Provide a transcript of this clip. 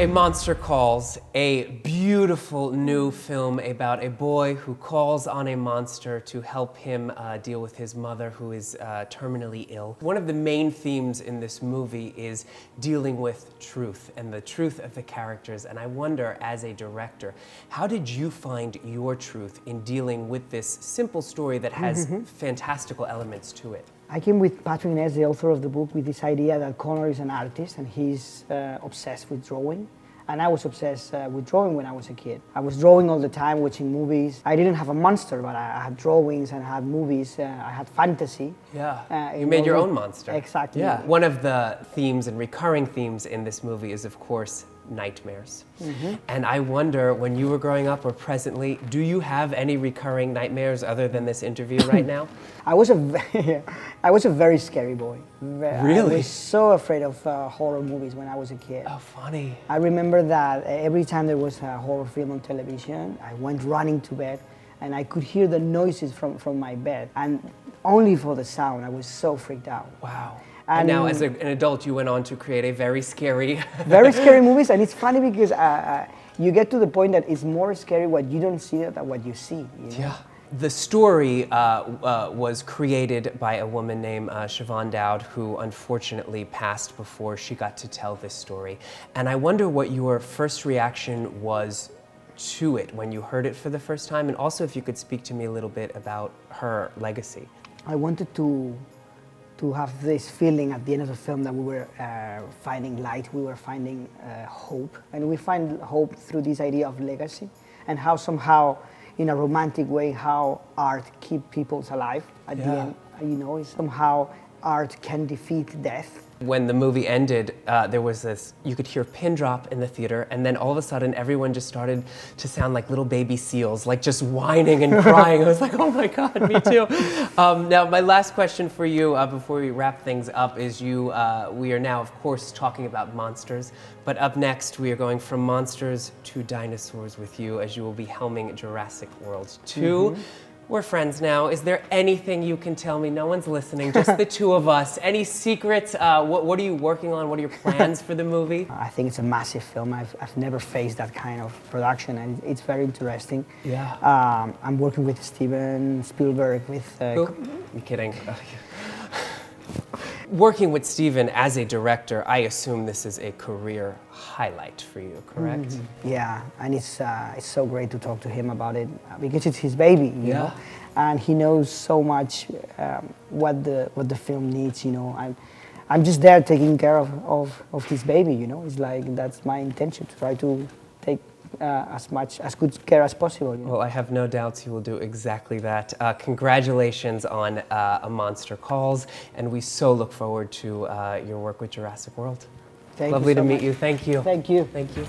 A Monster Calls, a beautiful new film about a boy who calls on a monster to help him deal with his mother who is terminally ill. One of the main themes in this movie is dealing with truth and the truth of the characters. And I wonder, as a director, how did you find your truth in dealing with this simple story that has fantastical elements to it? I came with Patrick Ness, the author of the book, with this idea that Conor is an artist and he's obsessed with drawing. And I was obsessed with drawing when I was a kid. I was drawing all the time, watching movies. I didn't have a monster, but I had drawings and I had movies. I had fantasy. Yeah, you made your own monster. Exactly. Yeah. One of the themes and recurring themes in this movie is, of course, nightmares. And I wonder, when you were growing up or presently, do you have any recurring nightmares other than this interview right now? I was a very scary boy. Really? I was so afraid of horror movies when I was a kid. Oh, funny. I remember that every time there was a horror film on television, I went running to bed and I could hear the noises from my bed. And only for the sound, I was so freaked out. Wow. And now, as an adult, you went on to create a very scary... very scary movies, and it's funny because you get to the point that it's more scary what you don't see than what you see. You know? Yeah. The story was created by a woman named Siobhan Dowd, who unfortunately passed before she got to tell this story. And I wonder what your first reaction was to it when you heard it for the first time, and also if you could speak to me a little bit about her legacy. I wanted to have this feeling at the end of the film that we were finding light, we were finding hope. And we find hope through this idea of legacy and how somehow, in a romantic way, how art keeps people alive at the end. You know, somehow art can defeat death. When the movie ended, there was this, you could hear a pin drop in the theater, and then all of a sudden everyone just started to sound like little baby seals, like just whining and crying. I was like, oh my God, me too. Now, my last question for you before we wrap things up is we are now, of course, talking about monsters, but up next we are going from monsters to dinosaurs with you as you will be helming Jurassic World 2. We're friends now. Is there anything you can tell me? No one's listening, just the two of us. Any secrets? What are you working on? What are your plans for the movie? I think it's a massive film. I've never faced that kind of production, and it's very interesting. Yeah. I'm working with Steven Spielberg. Who? I'm kidding. Working with Steven as a director, I assume this is a career highlight for you, correct? Yeah, and it's so great to talk to him about it because it's his baby, you know, and he knows so much what the film needs. You know, I'm just there taking care of his baby. You know, it's like that's my intention, to try to take as good care as possible. You know? Well, I have no doubts you will do exactly that. Congratulations on A Monster Calls, and we so look forward to your work with Jurassic World. Thank Lovely you so to meet much. you. Thank you. Thank you. Thank you.